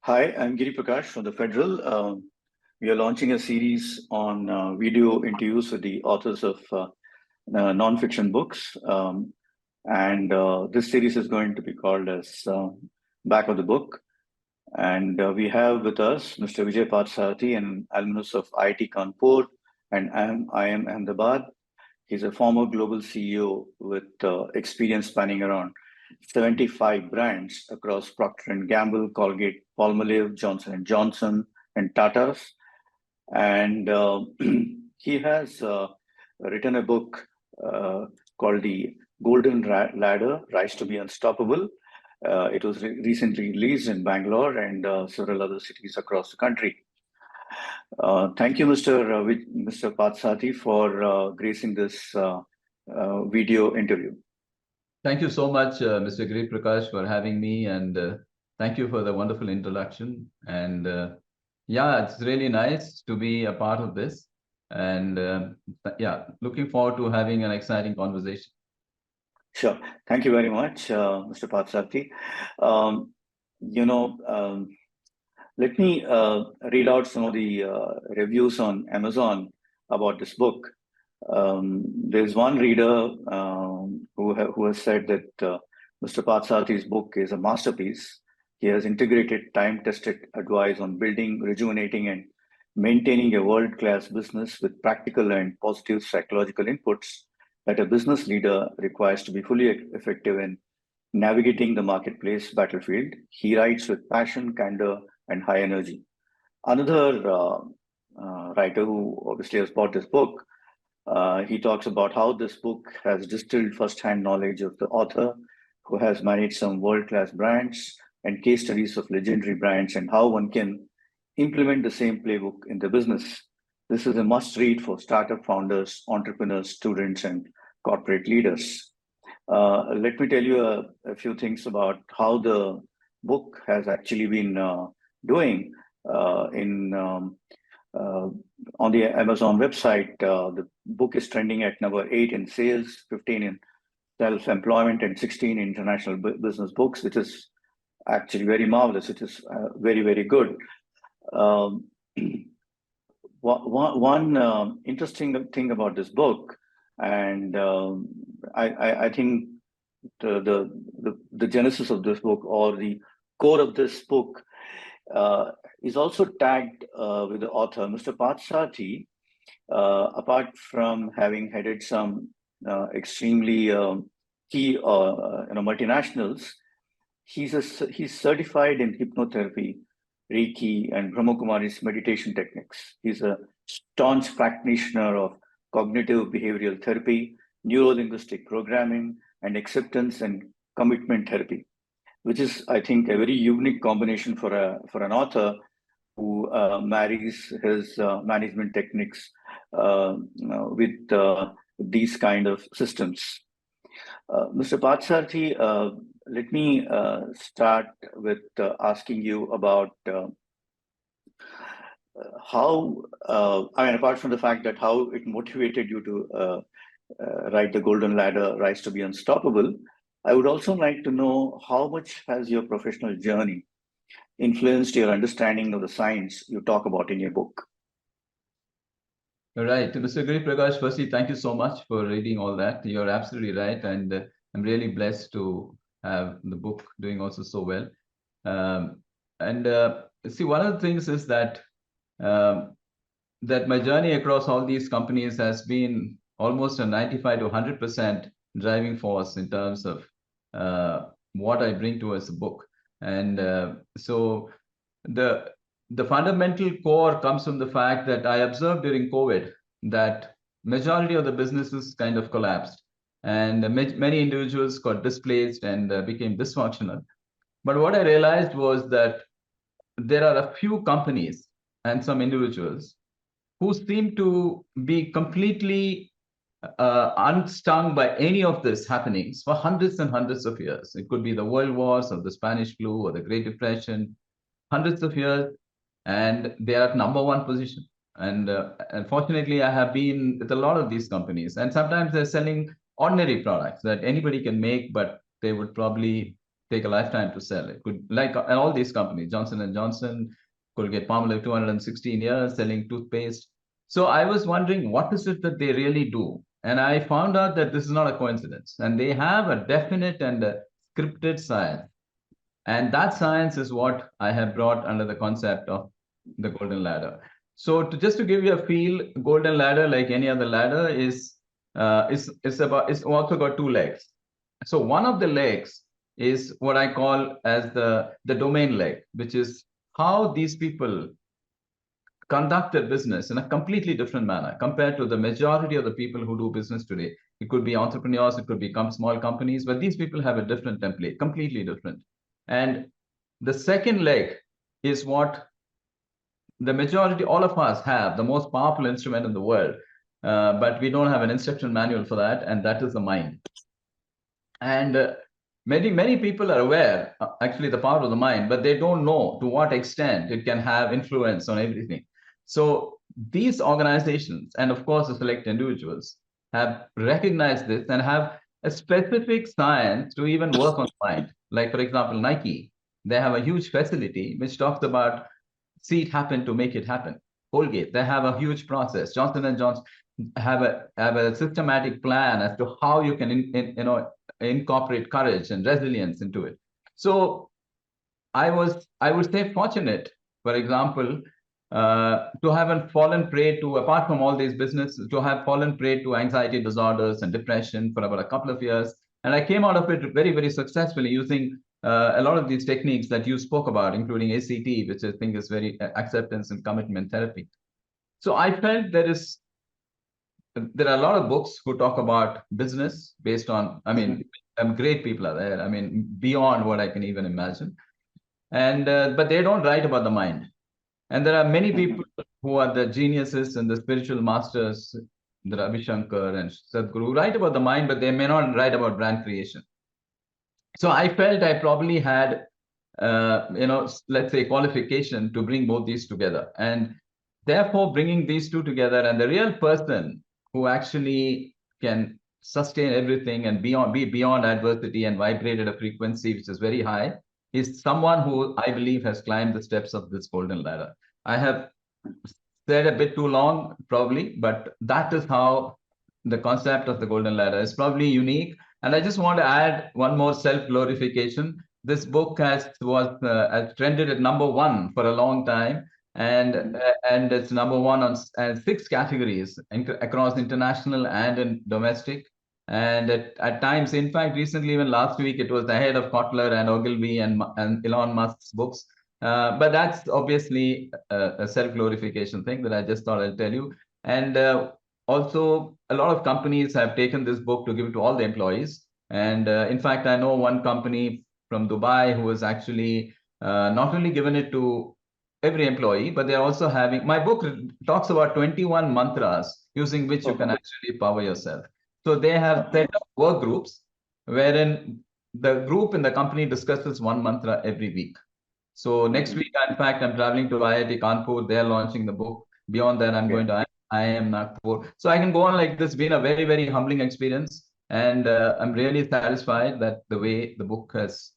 Hi, I'm Giri Prakash from the Federal. We are launching a series on video interviews with the authors of non-fiction books. And this series is going to be called as Back of the Book. And we have with us Mr. Vijay Patsarthi, an alumnus of IIT Kanpur and IIM Ahmedabad. He's a former global CEO with experience spanning around 75 brands across Procter & Gamble, Colgate, Palmolive, Johnson & Johnson, and Tata's. And he has written a book called The Golden Ladder, Rise to be Unstoppable. It was recently released in Bangalore and several other cities across the country. Thank you, Mr. Patsati, for gracing this video interview. Thank you so much, Mr. Giri Prakash, for having me, and thank you for the wonderful introduction. And yeah, it's really nice to be a part of this. And yeah, looking forward to having an exciting conversation. Sure. Thank you very much, Mr. Patsati. Let me read out some of the reviews on Amazon about this book. There's one reader who has said that Mr. Patsarthi's book is a masterpiece. He has integrated time-tested advice on building, rejuvenating, and maintaining a world-class business with practical and positive psychological inputs that a business leader requires to be fully effective in navigating the marketplace battlefield. He writes with passion, candor, and high energy. Another writer who obviously has bought this book, he talks about how this book has distilled first-hand knowledge of the author, who has managed some world-class brands and case studies of legendary brands, and how one can implement the same playbook in the business. This is a must-read for startup founders, entrepreneurs, students, and corporate leaders. Let me tell you a few things about how the book has actually been doing on the Amazon website. The book is trending at number 8 in sales, 15 in self-employment, and 16 in international business books, which is actually very marvelous. It is very, very good. One interesting thing about this book, and I think the genesis of this book, or the core of this book, is also tagged with the author, Mr. Patsarthi. Apart from having headed some extremely key multinationals, he's certified in hypnotherapy, Reiki, and Brahmakumari's meditation techniques. He's a staunch practitioner of cognitive behavioral therapy, neuro-linguistic programming, and acceptance and commitment therapy, which is, I think, a very unique combination for an author who marries his management techniques with these kind of systems. Mr. Patsarthi, let me start with asking you about how, apart from the fact that how it motivated you to write The Golden Ladder, Rise to be Unstoppable, I would also like to know how much has your professional journey influenced your understanding of the science you talk about in your book? All right, Mr. Giri Prakash, firstly, thank you so much for reading all that. You're absolutely right, and I'm really blessed to have the book doing also so well. See, one of the things is that that my journey across all these companies has been almost a 95 to 100% driving force in terms of what I bring to as a book. And so the fundamental core comes from the fact that I observed during COVID that majority of the businesses kind of collapsed, and many individuals got displaced and became dysfunctional. But what I realized was that there are a few companies and some individuals who seem to be completely unstung by any of this happenings for hundreds and hundreds of years. It could be the world wars or the Spanish flu or the Great Depression, hundreds of years, and they are at number one position. And unfortunately, I have been with a lot of these companies, and sometimes they're selling ordinary products that anybody can make, but they would probably take a lifetime to sell. It could, like all these companies, Johnson and Johnson, Colgate-Palmolive, 216 years selling toothpaste. So I was wondering, what is it that they really do? And I found out that this is not a coincidence. And they have a definite and a scripted science. And that science is what I have brought under the concept of the golden ladder. So just to give you a feel, golden ladder, like any other ladder, is it's also got two legs. So one of the legs is what I call as the domain leg, which is how these people conduct their business in a completely different manner compared to the majority of the people who do business today. It could be entrepreneurs, it could be small companies, but these people have a different template, completely different. And the second leg is what the majority, all of us have, the most powerful instrument in the world, but we don't have an instruction manual for that, and that is the mind. And many people are aware, actually, the power of the mind, but they don't know to what extent it can have influence on everything. So these organizations, and of course the select individuals, have recognized this and have a specific science to even work on the mind. Like, for example, Nike, they have a huge facility which talks about see it happen to make it happen. Colgate, they have a huge process. Johnson and Johnson have a systematic plan as to how you can incorporate courage and resilience into it. So I would say fortunate, for example, to have fallen prey to, apart from all these businesses, to have fallen prey to anxiety disorders and depression for about a couple of years. And I came out of it very, very successfully using a lot of these techniques that you spoke about, including ACT, which I think is very acceptance and commitment therapy. So I felt there are a lot of books who talk about business based on, I mean, great people are there. I mean, beyond what I can even imagine. And but they don't write about the mind. And there are many people who are the geniuses and the spiritual masters, the Ravi Shankar and Sadhguru, write about the mind, but they may not write about brand creation. So I felt I probably had, let's say, qualification to bring both these together. And therefore, bringing these two together, and the real person who actually can sustain everything and be beyond adversity and vibrate at a frequency which is very high, is someone who I believe has climbed the steps of this golden ladder. I have said a bit too long, probably, but that is how the concept of the golden ladder is probably unique. And I just want to add one more self-glorification. This book has trended at #1 for a long time, and it's #1 on 6 categories across international and domestic. And at times, in fact, recently, even last week, it was ahead of Kotler and Ogilvy and Elon Musk's books. But that's obviously a self-glorification thing that I just thought I'd tell you. And also, a lot of companies have taken this book to give it to all the employees. And in fact, I know one company from Dubai who has actually not only given it to every employee, but they're also having, my book talks about 21 mantras using which you can actually power yourself. So they have set up work groups wherein the group in the company discusses one mantra every week. So next week, in fact, I'm traveling to IIT Kanpur. They're launching the book. Beyond that, I'm going to IIM Nagpur. So I can go on like this. It's been a very, very humbling experience. And I'm really satisfied that the way the book has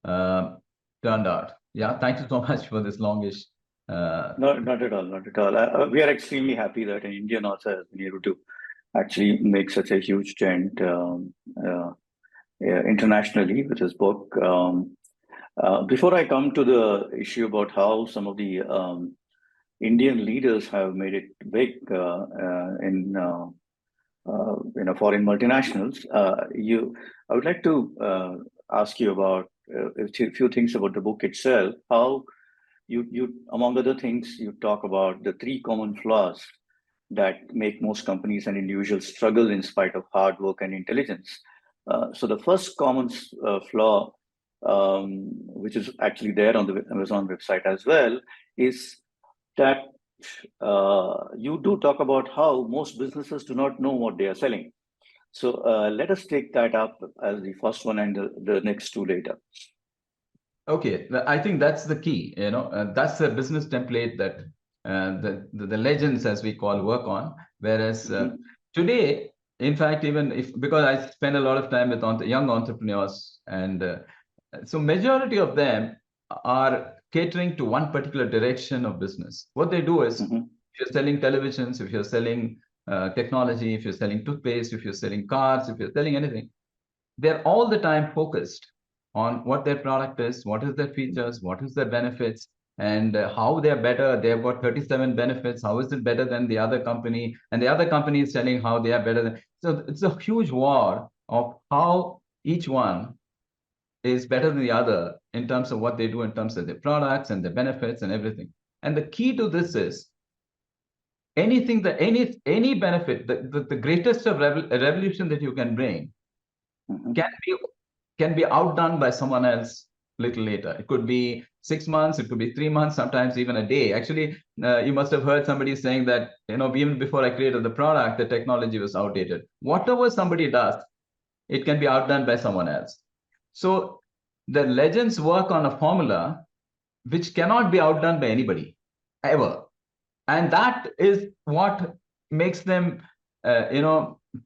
turned out. Yeah, thank you so much for this longish. Not at all, not at all. We are extremely happy that an Indian author has been able to actually make such a huge dent internationally with his book. Before I come to the issue about how some of the Indian leaders have made it big in foreign multinationals, I would like to ask you about a few things about the book itself. How you among other things, you talk about the 3 common flaws that make most companies and individuals struggle in spite of hard work and intelligence. So the first common flaw, which is actually there on the Amazon website as well, is that you do talk about how most businesses do not know what they are selling. So let us take that up as the first one and the next 2 later. Okay, I think that's the key. That's the business template that the legends, as we call, work on. Whereas today, in fact, even because I spend a lot of time with young entrepreneurs, and So majority of them are catering to one particular direction of business. What they do is, Mm-hmm. if you're selling televisions, if you're selling technology, if you're selling toothpaste, if you're selling cars, if you're selling anything, they're all the time focused on what their product is, what is their features, what is their benefits, and how they're better. They've got 37 benefits. How is it better than the other company? And the other company is telling how they are better than. So it's a huge war of how each one is better than the other in terms of what they do, in terms of their products and their benefits and everything. And the key to this is anything that any benefit, the greatest of revolution that you can bring Mm-hmm. can be outdone by someone else little later. It could be 6 months, it could be 3 months, sometimes even a day. Actually, you must have heard somebody saying that, even before I created the product, the technology was outdated. Whatever somebody does, it can be outdone by someone else. So the legends work on a formula which cannot be outdone by anybody ever. And that is what makes them,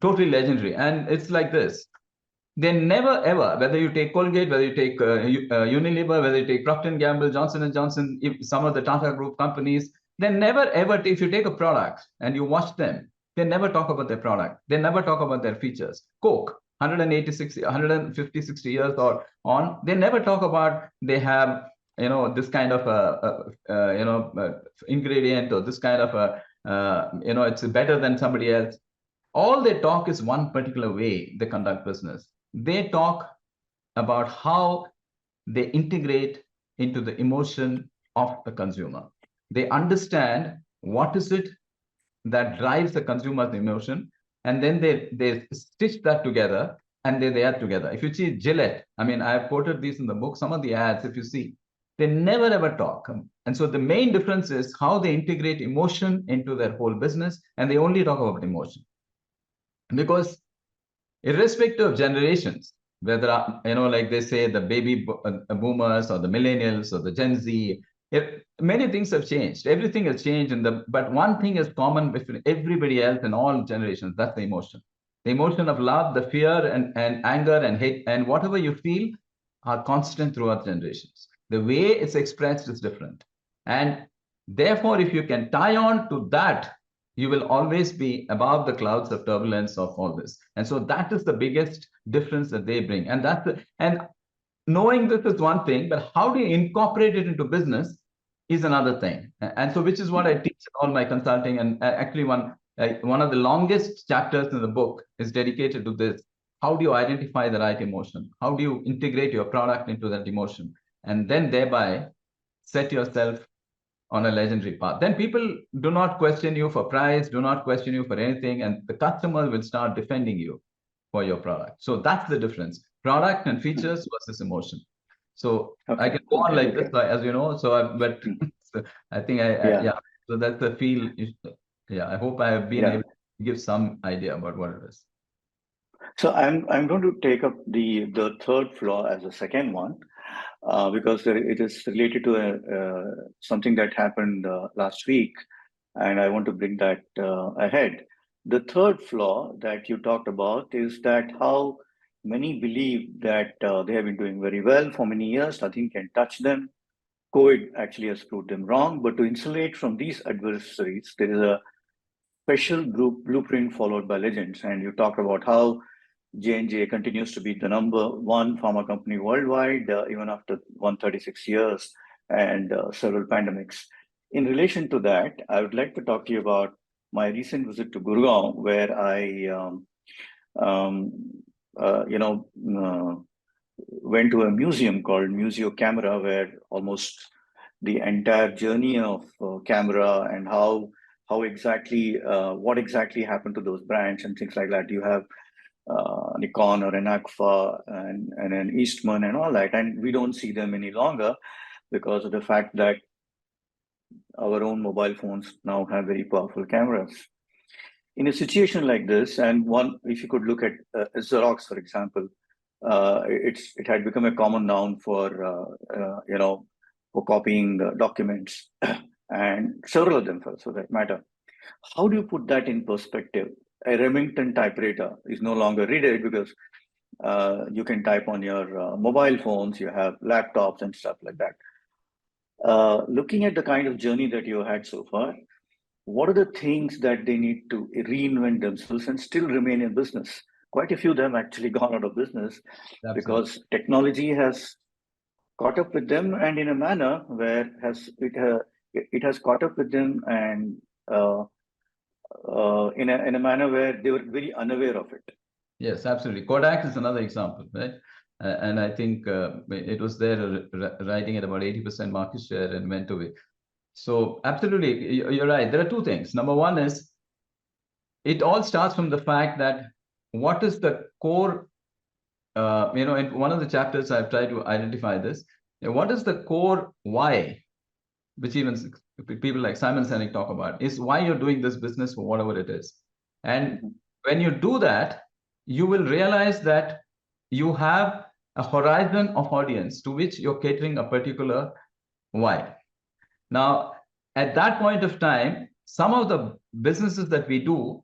totally legendary. And it's like this. They never ever, whether you take Colgate, whether you take Unilever, whether you take Procter & Gamble, Johnson & Johnson, some of the Tata Group companies, they never ever, if you take a product and you watch them, they never talk about their product. They never talk about their features. Coke, 186, 150, 60 years or on, they never talk about they have, this kind of ingredient, or this kind of it's better than somebody else. All they talk is one particular way they conduct business. They talk about how they integrate into the emotion of the consumer. They understand what is it that drives the consumer's emotion, and then they stitch that together, and they are together. If you see Gillette, I mean, I have quoted these in the book, some of the ads, if you see, they never ever talk. And so the main difference is how they integrate emotion into their whole business, and they only talk about emotion. Because irrespective of generations, whether like they say the baby boomers or the millennials or the Gen Z, many things have changed. Everything has changed, but one thing is common between everybody else in all generations. That's the emotion. The emotion of love, the fear, and anger and hate, and whatever you feel are constant throughout generations. The way it's expressed is different. And therefore, if you can tie on to that, you will always be above the clouds of turbulence of all this. And so that is the biggest difference that they bring. And knowing this is one thing, but how do you incorporate it into business is another thing. And so, which is what I teach in all my consulting. And actually, one of the longest chapters in the book is dedicated to this. How do you identify the right emotion? How do you integrate your product into that emotion? And then thereby set yourself on a legendary path. Then people do not question you for price, do not question you for anything, and the customer will start defending you for your product. So that's the difference: product and features versus emotion. So I can go on like this, as you know. But so I think yeah. So that's the feel. Yeah, I hope I have been able to give some idea about what it is. So I'm going to take up the third flaw as a second one, because it is related to something that happened last week, and I want to bring that ahead. The third flaw that you talked about is that how many believe that they have been doing very well for many years, nothing can touch them. COVID actually has proved them wrong, but to insulate from these adversaries, there is a special blueprint followed by legends. And you talked about how J&J continues to be the number one pharma company worldwide, even after 136 years and several pandemics. In relation to that, I would like to talk to you about my recent visit to Gurgaon, where I, went to a museum called Museo Camera, where almost the entire journey of camera and how exactly what exactly happened to those brands and things like that. You have Nikon or an Agfa and an Eastman and all that, and we don't see them any longer because of the fact that our own mobile phones now have very powerful cameras. In a situation like this, and one, if you could look at Xerox, for example, it had become a common noun for copying documents, and several of them, for that matter. How do you put that in perspective? A Remington typewriter is no longer needed because You can type on your mobile phones, you have laptops and stuff like that. Looking at the kind of journey that you had so far, what are the things that they need to reinvent themselves and still remain in business? Quite a few of them actually gone out of business Absolutely. because technology has caught up with them, and in a manner where it has caught up with them, and uh, in a manner where they were very unaware of it. Yes, absolutely. Kodak is another example, right? And I think it was there riding at about 80% market share and went away. So absolutely, you're right. There are two things. Number one is it all starts from the fact that what is the core, in one of the chapters I've tried to identify this. What is the core why, which even people like Simon Sinek talk about, is why you're doing this business for whatever it is. And Mhm. when you do that, you will realize that you have a horizon of audience to which you're catering a particular why. Now, at that point of time, some of the businesses that we do,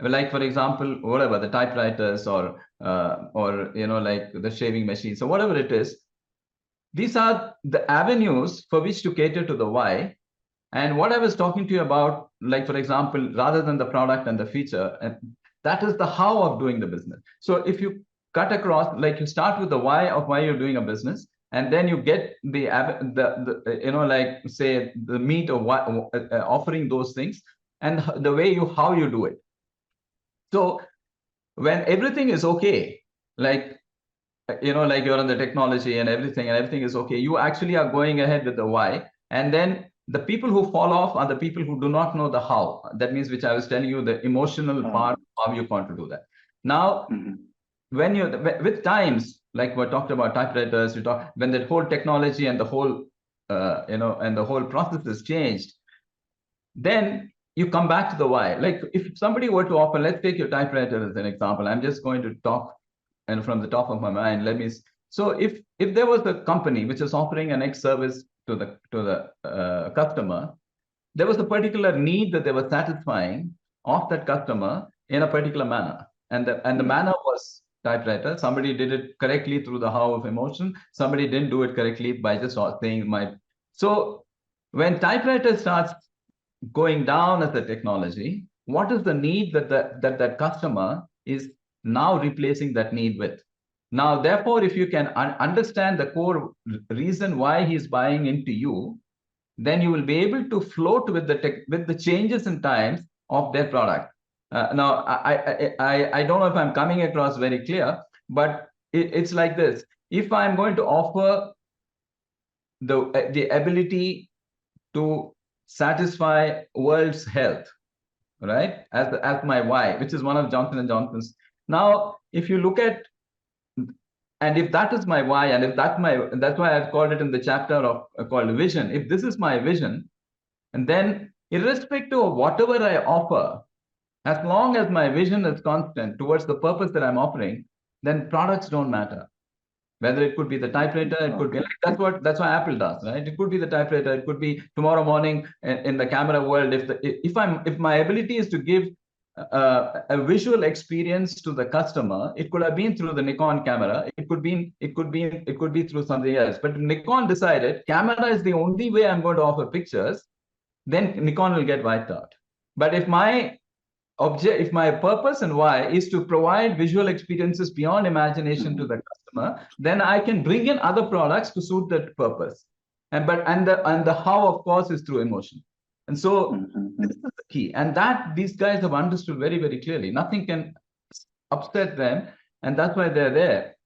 like for example, whatever the typewriters or like the shaving machines or whatever it is, these are the avenues for which to cater to the why. And what I was talking to you about, like for example, rather than the product and the feature, and that is the how of doing the business. So if you cut across, like you start with the why of why you're doing a business, and then you get like say the meat of what offering those things, and the way you how you do it. So when everything is okay, like like you're on the technology and everything is okay, you actually are going ahead with the why. And then the people who fall off are the people who do not know the how. That means, which I was telling you, the emotional part, how you want to do that. Now, Mhm. when you with times, like we talked about typewriters, we talk when that whole technology and the whole and the whole process is changed, then you come back to the why. Like if somebody were to offer, let's take your typewriter as an example. I'm just going to talk and from the top of my mind, let me. So if there was a company which is offering an X service to the customer, there was a particular need that they were satisfying of that customer in a particular manner, and the Mhm. manner was typewriter. Somebody did it correctly through the how of emotion. Somebody didn't do it correctly by just saying my. So when typewriter starts going down as a technology, what is the need that customer is now replacing that need with? Now, therefore, if you can understand the core reason why he's buying into you, then you will be able to float with with the changes in times of their product. Now, I don't know if I'm coming across very clear, but it's like this. If I'm going to offer the ability to satisfy world's health, right? As my why, which is one of Johnson and Johnson's. Now, if you look at, and if that is my why, and if that's why I've called it in the chapter of called vision. If this is my vision, and then irrespective of whatever I offer, as long as my vision is constant towards the purpose that I'm offering, then products don't matter. Whether it could be the typewriter, it could be Okay. like that's what Apple does, right? It could be the typewriter, it could be tomorrow morning in the camera world. If my ability is to give a visual experience to the customer, it could have been through the Nikon camera, it could be through something else. But Nikon decided camera is the only way I'm going to offer pictures, then Nikon will get wiped out. But if my purpose and why is to provide visual experiences beyond imagination to Mhm. the customer, then I can bring in other products to suit that purpose. And the how, of course, is through emotion. And so this Mhm. is the key. And that these guys have understood very, very clearly. Nothing can upset them, and that's why they're there.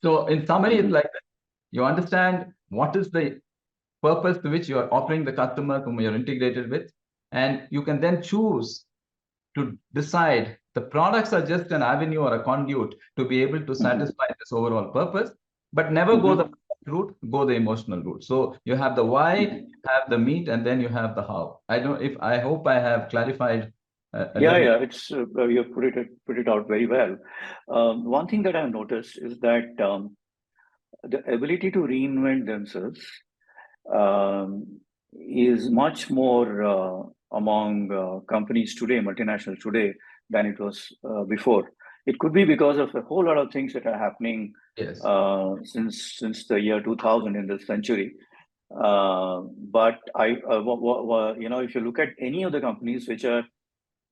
So in summary, it's Mhm. like that. You understand what is the purpose to which you're offering the customer whom you're integrated with, and you can then choose to decide the products are just an avenue or a conduit to be able to Mhm. satisfy this overall purpose, but never go the Mhm. route, go the emotional route. So you have the why, you Mhm. have the meat, and then you have the how. I hope I have clarified a Yeah, little. yeah, it's you put it out very well. One thing that I've noticed is that the ability to reinvent themselves is much more among companies today, multinationals today, than it was before. It could be because of a whole lot of things that are happening Yes. since the year 2000 in this century. But if you look at any of the companies which are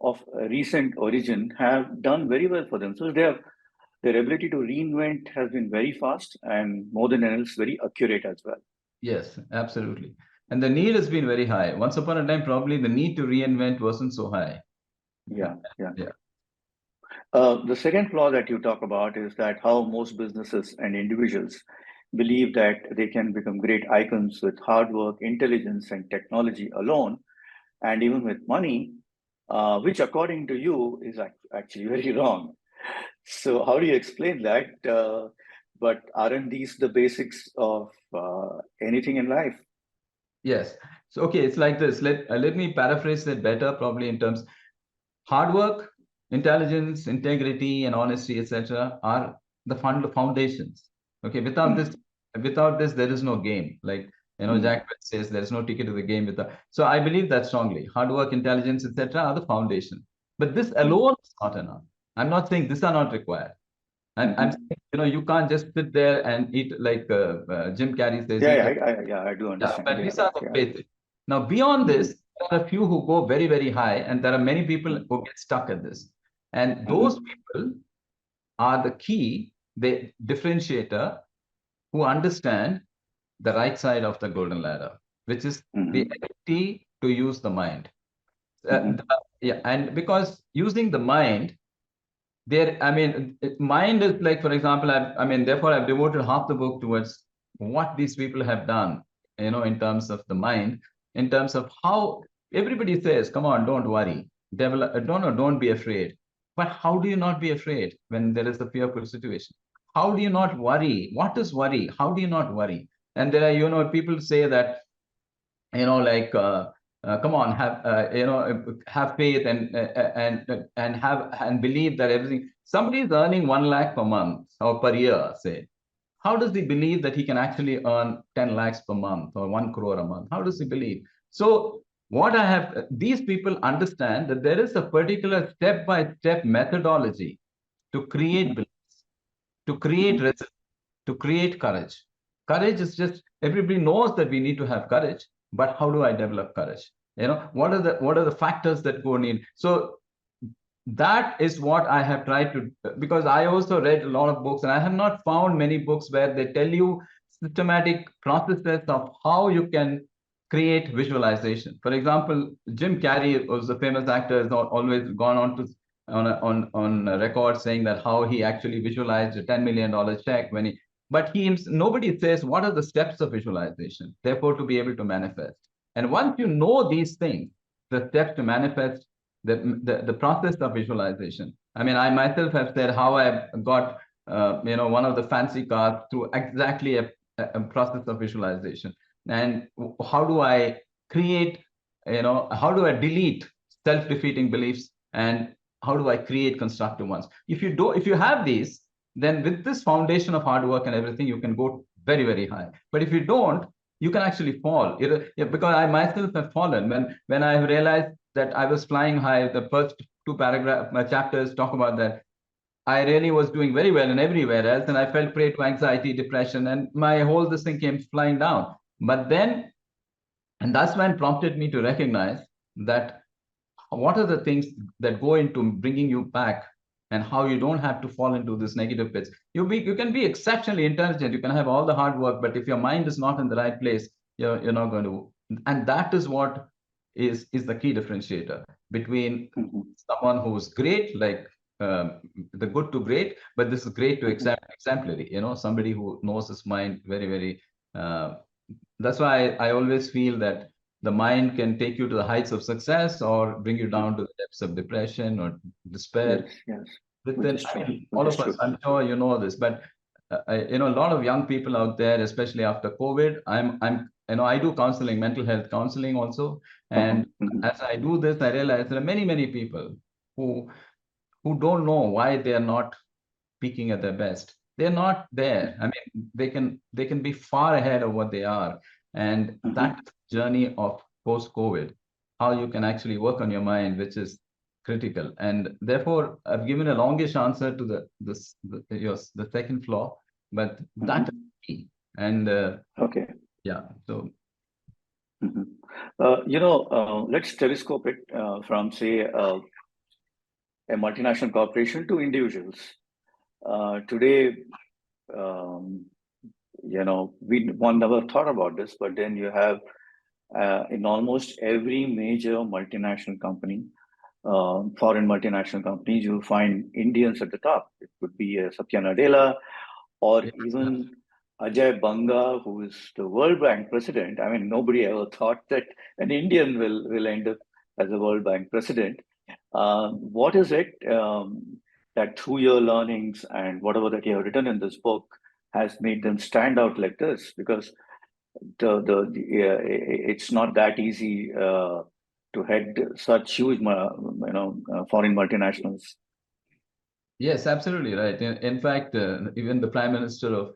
of recent origin, have done very well for themselves. Their ability to reinvent has been very fast and more than else very accurate as well. Yes, absolutely. And the need has been very high. Once upon a time, probably the need to reinvent wasn't so high. Yeah, yeah. Yeah. The second flaw that you talk about is that how most businesses and individuals believe that they can become great icons with hard work, intelligence, and technology alone, and even with money, which, according to you, is actually very wrong. So, how do you explain that? But aren't these the basics of anything in life? Yes. So, okay, it's like this. Let me paraphrase that better, probably in terms hard work, intelligence, integrity, and honesty, etc., are the foundations. Okay, Mm, without this, there is no game. Like mm, Jack says, there is no ticket to the game without. So I believe that strongly. Hard work, intelligence, etc., are the foundation. But this mm, alone is not enough. I'm not saying these are not required. I'm mhm. saying, you can't just sit there and eat like Jim Carrey says, Yeah, eat yeah, like, I do yeah, understand. but Yeah, these are the yeah. basics. Now, beyond Mm-hmm, this, there are a few who go very, very high, and there are many people mm-hmm, who get stuck at this. And those mm-hmm, people are the key, the differentiator who understand the right side of the golden ladder, which is the mm-hmm, ability to use the mind. mm-hmm, Yeah, and because using the mind, mind is like, for example, therefore, I've devoted half the book towards what these people have done, in terms of the mind, in terms of how everybody says, come on, don't worry, don't be afraid. But how do you not be afraid when there is a fearful situation? How do you not worry? What is worry? How do you not worry? And there are, people say that, like come on, have faith and have and believe that everything. Somebody is earning 1 lakh per month or per year, say. How does he believe that he can actually earn 10 lakhs per month or 1 crore a month? How does he believe? So what I have, these people understand that there is a particular step by step methodology to create beliefs, to create mm-hmm, resilience, to create courage. Courage is just, everybody knows that we need to have courage, but how do I develop courage? What are the factors that go in? So that is what I have tried to, because I also read a lot of books and I have not found many books where they tell you systematic processes of how you can create visualization. For example, Jim Carrey was a famous actor, has always gone on to on a record saying that how he actually visualized a $10 million check when he, but nobody says what are the steps of visualization, therefore to be able to manifest. And once you know these things, the steps to manifest, the process of visualization. I mean, I myself have said how I got one of the fancy cars through exactly a process of visualization. And how do I create, how do I delete self-defeating beliefs, and how do I create constructive ones? If you have these, then with this foundation of hard work and everything, you can go very, very high. But if you don't, you can actually fall. Because I myself have fallen when I realized that I was flying high. The first two chapters talk about that. I really was doing very well and everywhere else, and I felt prey to anxiety, depression, and my whole this thing came flying down. But then, and that's when prompted me to recognize that what are the things that go into bringing you back, and how you don't have to fall into this negative pits. You can be exceptionally intelligent, you can have all the hard work, but if your mind is not in the right place, you're not going to. And that is what is the key differentiator between mm-hmm, someone who's great, like the good to great, but this is great to mm-hmm, exemplary. Somebody who knows his mind very, very. That's why I always feel that the mind can take you to the heights of success or bring you down to the depths of depression or yes, despair. yes, which Within, is I true, mean, which all is of us, true. I'm sure you know this, but a lot of young people out there, especially after COVID, I do counseling, mental health counseling also, Uh-huh, and mm-hmm, as I do this, I realize there are many, many people who who don't know why they are not peaking at their best. They're not there. I mean, they can be far ahead of what they are, and mm-hmm, that journey of post-COVID, how you can actually work on your mind, which is critical. And therefore, I've given a longish answer to the second flaw, but that is key. And Okay. yeah, so let's telescope it from, say, a multinational corporation to individuals. Today, um, one never thought about this, but then you have in almost every major multinational company, foreign multinational companies, you'll find Indians at the top. It could be Satya Nadella or yes, even Ajay Banga, who is the World Bank president. I mean, nobody ever thought that an Indian will end up as a World Bank president. What is it that through your learnings and whatever that you have written in this book has made them stand out like this? Because it's not that easy to head such huge, foreign multinationals. yes, absolutely right. In fact, even the Prime Minister of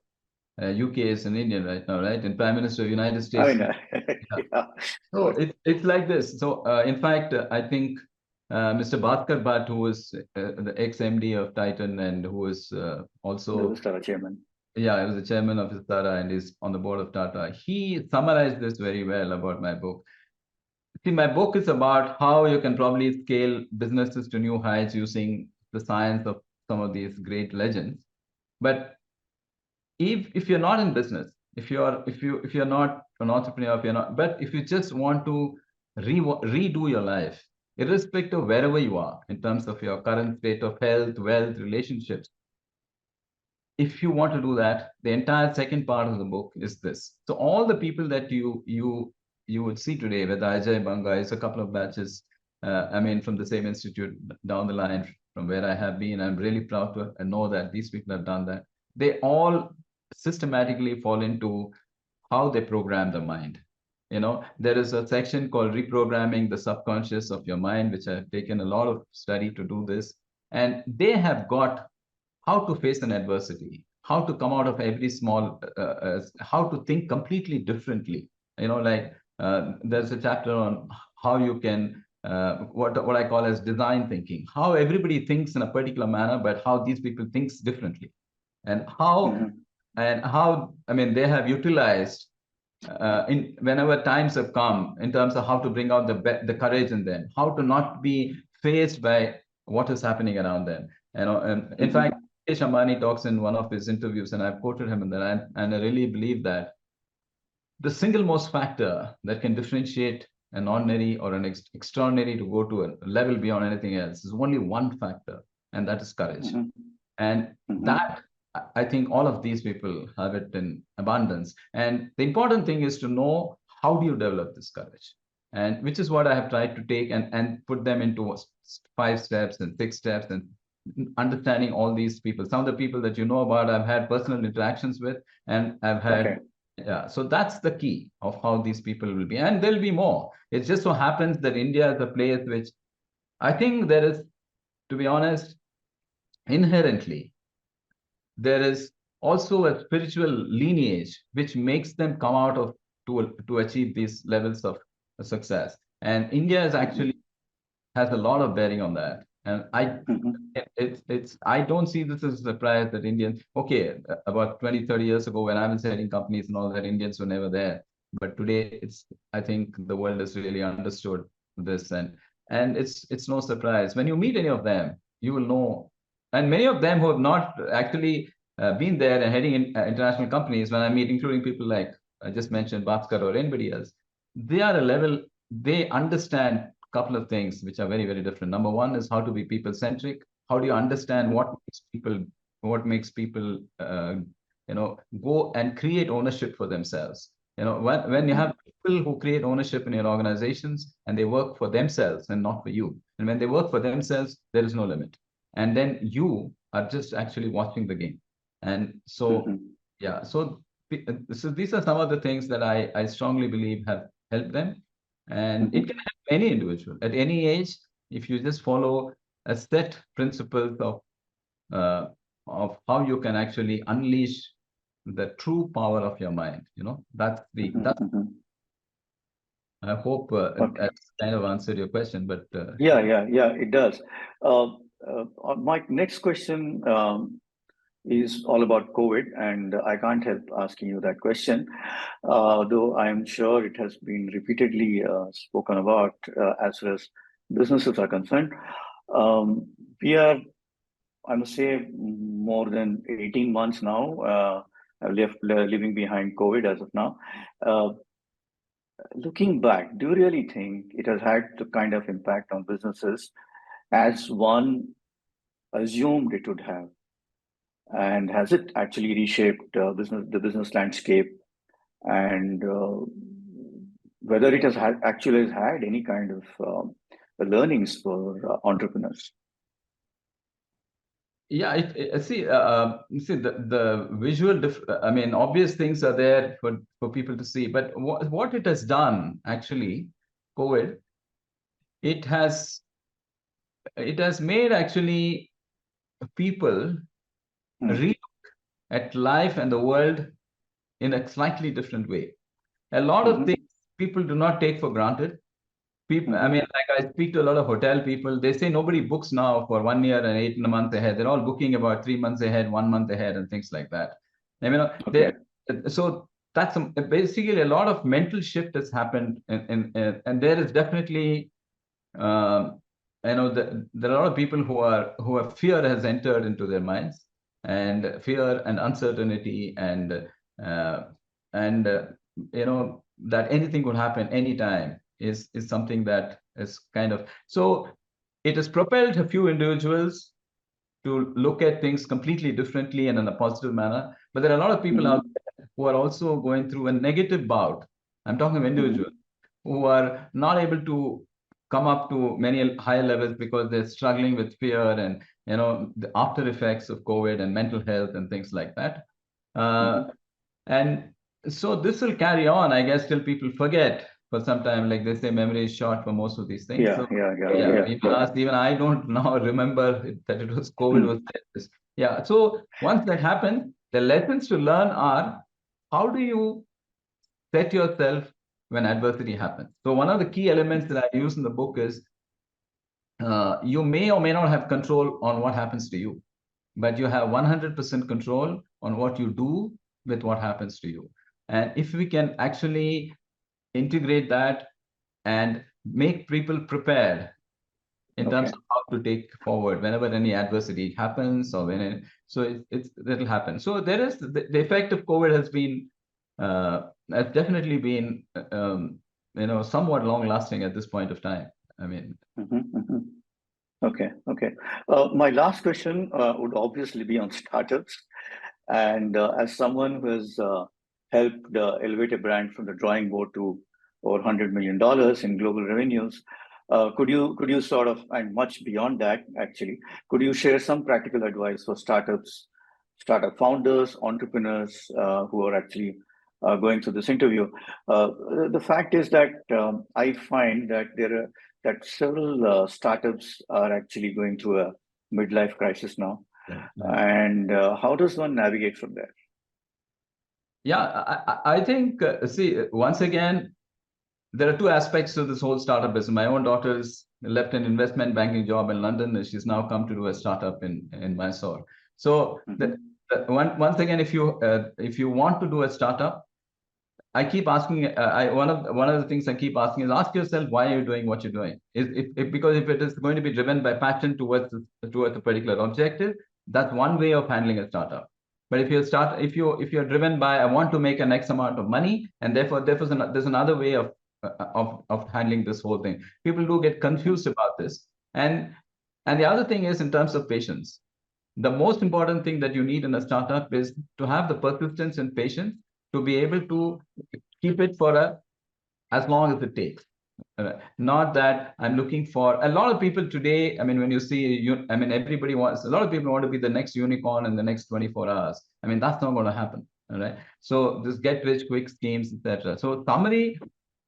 UK is an Indian right now, right? And Prime Minister of United I States. mean, Yeah. yeah, So good. it's like this. So in fact, I think Mr. Bhaskar Bhatt, who was the ex-MD of Titan and who was The also, Vistara chairman. yeah, he was the chairman of Vistara and is on the board of Tata. He summarized this very well about my book. See, my book is about how you can probably scale businesses to new heights using the science of some of these great legends. But if you're not in business, if you're not an entrepreneur, if you're not, but if you just want to redo your life, irrespective of wherever you are in terms of your current state of health, wealth, relationships, if you want to do that, the entire second part of the book is this. So all the people that you would see today, whether Ajay Banga is a couple of batches, I mean, from the same institute down the line from where I have been, I'm really proud to know that these people have done that. They all systematically fall into how they program the mind. There is a section called reprogramming the subconscious of your mind, which I've taken a lot of study to do this. And they have got how to face an adversity, how to come out of every small, how to think completely differently. Like there's a chapter on how you can, what I call as design thinking, how everybody thinks in a particular manner, but how these people thinks differently, and how Mhm, I mean, they have utilized in whenever times have come in terms of how to bring out the courage in them, how to not be faced by what is happening around them. And in mhm, fact, Mukesh Ambani talks in one of his interviews, and I've quoted him in that, and I really believe that the single most factor that can differentiate an ordinary or an extraordinary to go to a level beyond anything else is only one factor, and that is courage. mhm, And mhm, that, I think all of these people have it in abundance. And the important thing is to know how do you develop this courage, and which is what I have tried to take and put them into 5 steps and 6 steps, and understanding all these people. Some of the people that you know about, I've had personal interactions with, and I've okay. had, yeah. So that's the key of how these people will be, and there'll be more. It just so happens that India is a place which I think there is, to be honest, inherently there is also a spiritual lineage which makes them come out of to achieve these levels of success. And India is Mhm, actually has a lot of bearing on that. And mhm, it's I don't see this as a surprise that Indians, okay, about 20, 30 years ago when I was heading companies and all that, Indians were never there. But today I think the world has really understood this, and it's no surprise. When you meet any of them, you will know. And many of them who have not actually been there and heading in international companies, when I meet, including people like I just mentioned, Bhaskar or anybody else, they are a level, they understand couple of things which are very, very different. Number one is how to be people centric. How do you understand mhm, what makes people go and create ownership for themselves? When you mhm, have people who create ownership in your organizations and they work for themselves and not for you, and when they work for themselves, there is no limit, and then you are just actually watching the game. And so mhm, yeah, so these are some of the things that I strongly believe have helped them, and it can mhm, help any individual at any age if you just follow a set principles uh, of how you can actually unleash the true power of your mind. That's the mhm, that's mhm. I hope Okay. that's kind of answered your question, but Yeah, it does. My next question is all about COVID, and I can't help asking you that question, though I am sure it has been repeatedly spoken about as far as businesses are concerned. We are, I must say, more than 18 months now living behind COVID as of now. Uh, Looking back, do you really think it has had the kind of impact on businesses as one assumed it would have? And has it actually reshaped the business landscape, and whether it has actually has had any kind of learnings for entrepreneurs? yeah, see the visual, I mean, obvious things are there for people to see, but what it has done actually, COVID, it has it has made actually people Hmm. relook at life and the world in a slightly different way. A lot of things Hmm. people do not take for granted. People, I Hmm. mean, like I speak to a lot of hotel people, they say nobody books now for 1 year and 8 months ahead. They're all booking about 3 months ahead, 1 month ahead, and things like that. I mean, they Okay. so that's basically a lot of mental shift has happened, and there is definitely um, there are a lot of people who are fear has entered into their minds, and fear and uncertainty, uh, and that anything could happen anytime is something that is kind of, so it has propelled a few individuals to look at things completely differently and in a positive manner. But there are a lot of people out Hmm. there who are also going through a negative bout. I'm talking of individuals Hmm. who are not able to come up to many higher levels because they're struggling with fear and the after effects of COVID and mental health and things like that. Uh, Hmm. and so this will carry on, I guess, till people forget for some time. Like they say, memory is short for most of these things. So yeah, people ask, even I don't now remember that it was COVID was this. Yeah. So once that happens, the lessons to learn are, how do you set yourself when adversity happens? So one of the key elements that I use in the book is you may or may not have control on what happens to you, but you have 100% control on what you do with what happens to you. And if we can actually integrate that and make people prepared in terms Okay. of how to take forward whenever any adversity happens, or so it'll happen. So there is the effect of COVID has definitely been somewhat long lasting at this point of time. I mean, Hmm. Okay. My last question would obviously be on startups. And as someone who has helped elevate a brand from the drawing board to over $100 million in global revenues, could you sort of, and much beyond that actually, could you share some practical advice for startup founders, entrepreneurs who are actually going through this interview? The fact is that I find that that several startups are actually going through a midlife crisis now, right. and how does one navigate from there? Yeah, I think, see, once again, there are two aspects to this whole startup business. My own daughter's left an investment banking job in London, and she's now come to do a startup in Mysore. So Hmm. once again, if you want to do a startup, I keep asking. One of the things I keep asking is, ask yourself, why are you doing what you're doing? Because if it is going to be driven by passion towards a particular objective, that's one way of handling a startup. But if you're driven by, I want to make an X amount of money, and therefore there's another way of handling this whole thing. People do get confused about this, and the other thing is in terms of patience. The most important thing that you need in a startup is to have the persistence and patience to be able to keep it for as long as it takes. Not that I'm looking for, a lot of people today. I mean, when you see you, I mean, everybody wants, a lot of people want to be the next unicorn in the next 24 hours. I mean, that's not going to happen. All right. So this get rich quick schemes, etc. So summary,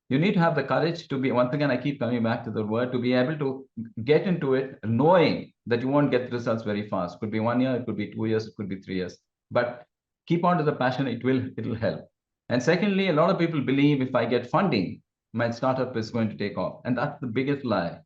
you need to have the courage to be, once again, I keep coming back to the word, to be able to get into it knowing that you won't get results very fast. Could be 1 year, it could be 2 years, it could be 3 years, but keep on to the passion. It'll help. And secondly, a lot of people believe, if I get funding, my startup is going to take off. And that's the biggest lie.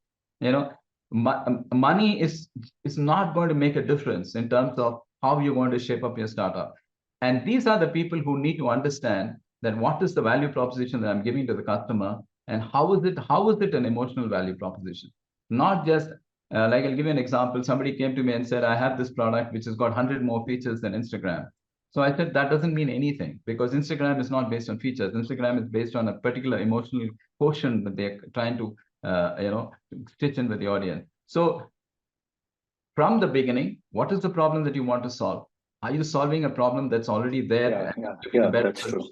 Money is not going to make a difference in terms of how you're going to shape up your startup. And these are the people who need to understand that what is the value proposition that I'm giving to the customer, and how is it an emotional value proposition? Not just like, I'll give you an example. Somebody came to me and said, I have this product which has got 100 more features than Instagram. So I said, that doesn't mean anything, because Instagram is not based on features. Instagram is based on a particular emotional quotient that they're trying to stitch in with the audience. So from the beginning, what is the problem that you want to solve? Are you solving a problem that's already there? That's true.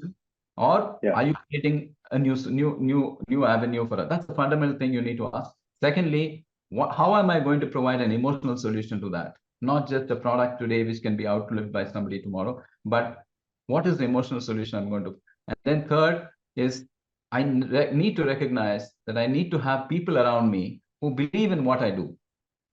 Or are you creating a new avenue for it? That's the fundamental thing you need to ask. Secondly, how am I going to provide an emotional solution to that? Not just a product today which can be outlived by somebody tomorrow, but what is the emotional solution I'm going to? And then third is, I need to recognize that I need to have people around me who believe in what I do,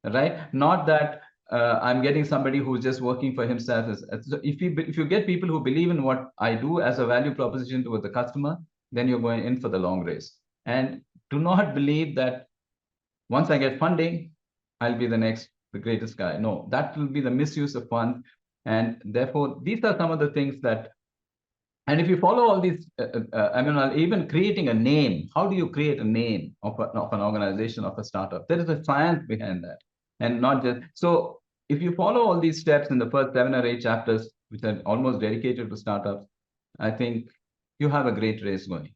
right? Not that I'm getting somebody who's just working for himself. If you get people who believe in what I do as a value proposition to the customer, then you're going in for the long race. And do not believe that once I get funding, I'll be the greatest guy. No, that will be the misuse of funds. And therefore, these are some of the things that, and if you follow all these, even creating a name, how do you create a name of an organization, of a startup? There is a science behind that. And not just, so if you follow all these steps in the first 7 or 8 chapters, which are almost dedicated to startups, I think you have a great race going.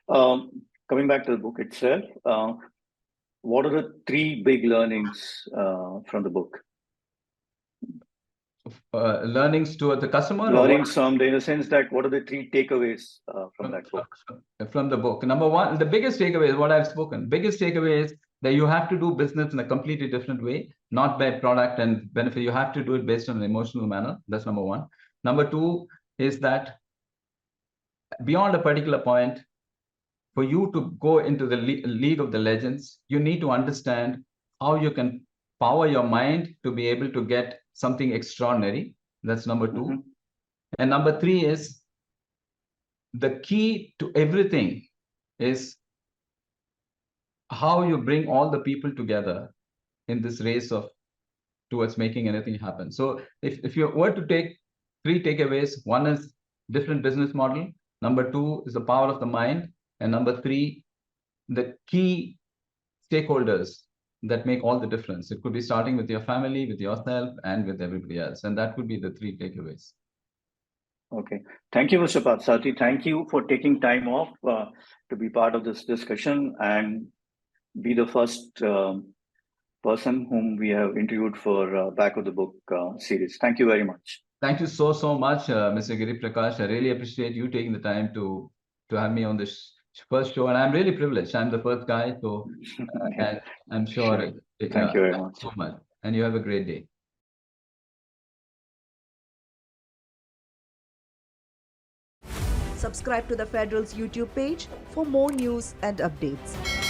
Coming back to the book itself, what are the 3 big learnings from the book? Learnings to the customer? Learnings from, in the sense that, what are the 3 takeaways from that book? From the book. Number one, the biggest takeaway is what I've spoken. Biggest takeaway is that you have to do business in a completely different way, not by product and benefit. You have to do it based on an emotional manner. That's number one. Number 2 is that beyond a particular point, for you to go into the league of the legends, you need to understand how you can power your mind to be able to get something extraordinary. That's number 2. And number 3 is, the key to everything is how you bring all the people together in this race towards making anything happen. So if you were to take 3 takeaways, one is different business model. Number 2 is the power of the mind. And number 3, the key stakeholders that make all the difference. It could be starting with your family, with yourself, and with everybody else. And that would be the 3 takeaways. Okay. Thank you, Mr. Pathsarathy. Thank you for taking time off to be part of this discussion and be the first person whom we have interviewed for Back of the Book series. Thank you very much. Thank you so much, Mr. Giri Prakash. I really appreciate you taking the time to have me on this first show, and I'm really privileged. I'm the first guy, so and I'm sure. Sure. Thank you very much. So much, and you have a great day. Subscribe to the Federal's YouTube page for more news and updates.